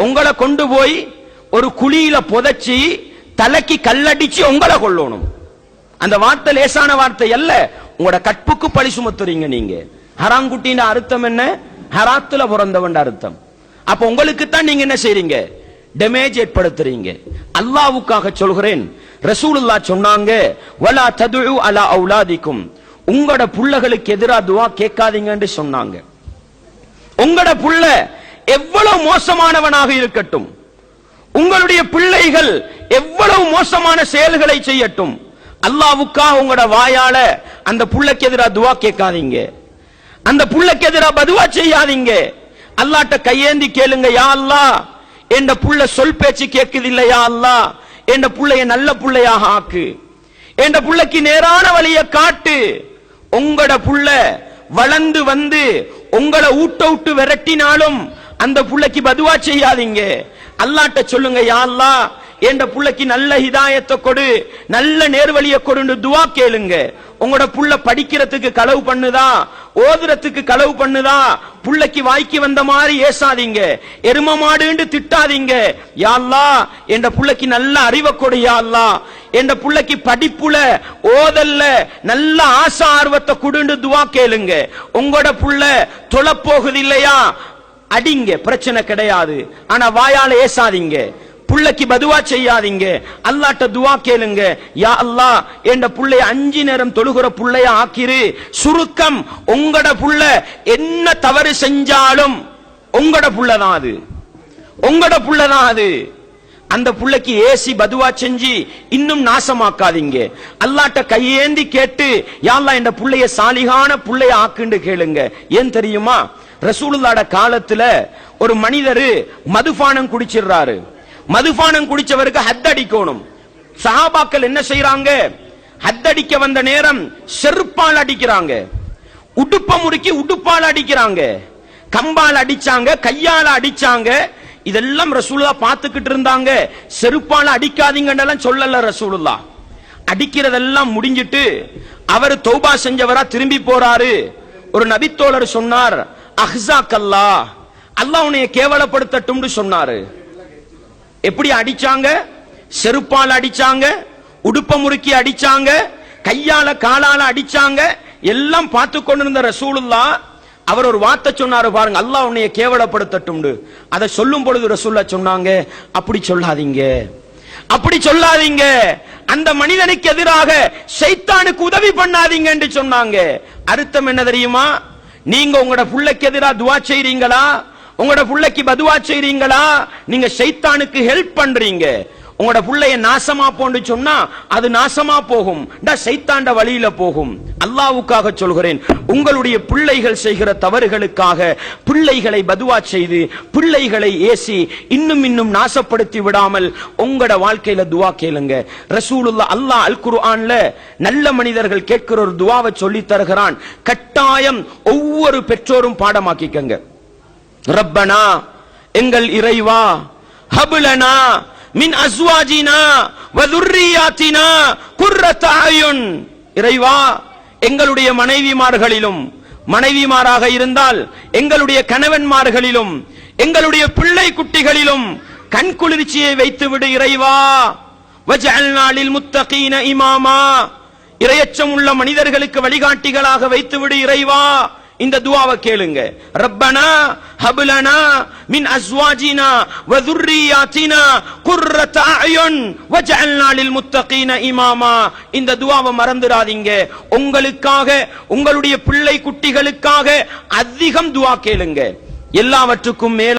உங்களை கொண்டு போய் ஒரு குழியில புதைச்சி தலைக்கு கல்லடிச்சு உங்களை கொள்ளணும். அந்த வார்த்தை லேசான வார்த்தை அல்ல. உங்களோட கற்புக்கு பழி சுமத்துறீங்க நீங்க. ஹராங்குட்டின் அர்த்தம் என்ன? ஹராத்துல பிறந்தவன் அர்த்தம். அப்ப உங்களுக்கு தான் நீங்க என்ன செய்றீங்க? டேமேஜ் ஏற்படுத்துறீங்க. அல்லாஹ்வுக்காக சொல்கிறேன். ரசூலுல்லாஹ் சொன்னாங்க, வலா ததுஉ அலா அவுலாதிக்கும், உங்களோட புள்ளகளுக்கு எதிரா துஆ கேட்காதீங்கன்னு சொன்னாங்க. உங்களோட புள்ள எவ்வளவு மோசமானவனாக இருக்கட்டும், உங்களுடைய பிள்ளைகள் எவ்வளவு மோசமான செயல்களை செய்யட்டும், அல்லாஹ்வுக்காக உங்களோட வாயால அந்த புள்ளைக்கு எதிரா துஆ கேட்காதீங்க. அந்த புள்ளைக்கு எதிரா பதுவா செய்யாதீங்க. அல்லாஹ்ட்ட கையேந்தி கேளுங்க, யா அல்லாஹ் என்ற புள்ள சொல் பேச்சு கேட்குது இல்ல, யா அல்லாஹ் என்ற புள்ளைய நல்ல புள்ளையாக ஆக்கு, என்ற புள்ளைக்கு நேரான வழியை காட்டு. உங்களோட புள்ள வளர்ந்து வந்து உங்களை ஊட்ட விட்டு விரட்டினாலும் அந்த புள்ளைக்கு பதுவா செய்யாதீங்க. அல்லாஹ்ட்ட சொல்லுங்க, யா அல்லாஹ் என்ற புள்ளைக்கு நல்ல ஹிதாயத்தை கொடு, நல்ல நேர்வழியை கொடுன்னு துஆ கேளுங்க. உங்களோட புள்ள படிக்கிறதுக்கு களவு பண்ணுதா, ஓதுறதுக்கு களவு பண்ணுதா, புள்ளைக்கு வாய்க்கு வந்த மாதிரி ஏசாதீங்க, எரும மாடுன்னு திட்டாதீங்க. யா அல்லாஹ் என்ற புள்ளைக்கு நல்ல அறிவை கொடு, யா அல்லாஹ் என்ற புள்ளைக்கு படிப்புல ஓதல்ல நல்ல ஆசை ஆர்வத்தை கொடுன்னு துஆ கேளுங்க. உங்களோட புள்ள தொழ போகுது இல்லையா, அடிங்க, பிரச்சனை கிடையாது. ஆனா வாயால ஏசாதீங்க, புள்ளைக்கு பதுவா செய்யாதீங்க. அல்லாஹ்ட்ட துஆ கேளுங்க, யா அல்லாஹ் என்ற புள்ளைய 5 நேரம் தொழுகிற புள்ளைய ஆக்கிரு. சுருக்கம், உங்களோட புள்ள என்ன தவறு செஞ்சாலும் உங்களோட புள்ளதான் அது, உங்களோட புள்ளதான் அது. அந்த புள்ளைக்கு ஏசி பதுவா செஞ்சு இன்னும் நாசமாக்காதீங்க. அல்லாஹ்ட்ட கையேந்தி கேட்டு, யா அல்லாஹ் என்ற புள்ளைய சாலிகான புள்ளைய ஆக்குன்னு கேளுங்க. ஏன் தெரியுமா? ரசூலுல்லாஹ்ட காலத்துல ஒரு மனிதர் மதுபானம் குடிச்சிடுறாரு. மதுபானம் குடிச்சவருக்கு ஹத் அடிக்கணும். சஹாபாக்கள் என்ன செய்யறாங்க? ஹத் அடிக்க வந்த நேரம் செருப்பால் அடிக்கிறாங்க, உடுப்ப முறுக்கி உடுப்பால் அடிக்கிறாங்க, கம்பால் அடிச்சாங்க, கையால அடிச்சாங்க. இதெல்லாம் ரசூலுல்லாஹ் பார்த்துக்கிட்டு இருந்தாங்க. செருப்பால அடிக்காதீங்கன்னு சொல்லல ரசூலுல்லாஹ். அடிக்கிறதெல்லாம் முடிஞ்சிட்டு அவர் தௌபா செஞ்சவரா திரும்பி போறாரு. ஒரு நபித்தோழர் சொன்னார், அஹ்ஸாக்கல்லாஹ், அல்லாஹ் உன்னை கேவலப்படுத்தட்டும்னு சொன்னாரு. எப்படி அடிச்சாங்க? செருப்பால அடிச்சாங்க, உடுப்ப முறுக்கி அடிச்சாங்க, கையால காலால அடிச்சாங்க. எல்லாம் பார்த்து கொண்டிருந்த ரசூலுல்லாஹ் அவர் ஒரு வார்த்தை சொன்னாரு பாருங்க, அல்லாஹ் உன்னை கேவலப்படுத்தட்டும். அதை சொல்லும் பொழுது ரசூலுல்லாஹ் சொன்னாங்க, அப்படி சொல்லாதீங்க, அப்படி சொல்லாதீங்க, அந்த மனிதனுக்கு எதிராக ஷைத்தானுக்கு உதவி பண்ணாதீங்க என்று சொன்னாங்க. அர்த்தம் என்ன தெரியுமா? நீங்க உங்களோட புள்ளைக்கு எதிராக துஆ செய்றீங்களா, உங்களோட புள்ளைக்கு பதுவா செய்றீங்களா, நீங்க ஷைத்தானுக்கு ஹெல்ப் பண்றீங்க. உங்களோட புள்ளைய நாசமா போன்னு சொன்னா அது நாசமா போகும், ஷைத்தாண்ட வழியில போகும். அல்லாஹ்வுக்காக சொல்கிறேன், உங்களுடைய பிள்ளைகள் செய்கிற தவறுகளுக்காக பிள்ளைகளை பதுவா செய்து பிள்ளைகளை ஏசி இன்னும் இன்னும் நாசப்படுத்தி விடாமல் உங்களோட வாழ்க்கையில துஆ கேளுங்க. ரசூலுல்லாஹ் அல்லாஹ் அல் குர்ஆன்ல நல்ல மனிதர்கள் கேட்கிற ஒரு துஆவை சொல்லி தருகிறான். கட்டாயம் ஒவ்வொரு பெற்றோரும் பாடமாக்கிக்கங்க. ரப்பனா, எங்கள் இறைவா, ஹப்லனா மின் அஸ்வாஜினா வ துர்ரியாத்தினா குர்ரத அயுன், இறைவா எங்களுடைய மனைவிமார்களிலும், மனைவிமாராக இருந்தால் எங்களுடைய கணவன்மார்களிலும், எங்களுடைய பிள்ளை குட்டிகளிலும் கண்குளிர்ச்சியை வைத்து விடு இறைவா. வஜஅல்னா லில் முத்தகீன இமாமா, இறையச்சம் உள்ள மனிதர்களுக்கு வழிகாட்டிகளாக வைத்து விடு இறைவா. இந்த துஆவை கேளுங்க. ரப்பனா ஹப்லனா மின் அஸ்வாஜினா வ துர்ரியாத்தினா குர்ரத அயுன் வஜஅல்னா லில் முத்தகீன இமாமா. இந்த துஆவை மறந்துடாதீங்க. உங்களுக்காக, உங்களுடைய பிள்ளை குட்டிகளுக்காக அதிகம் துஆ கேளுங்க. எல்லாவற்றுக்கும் மேல்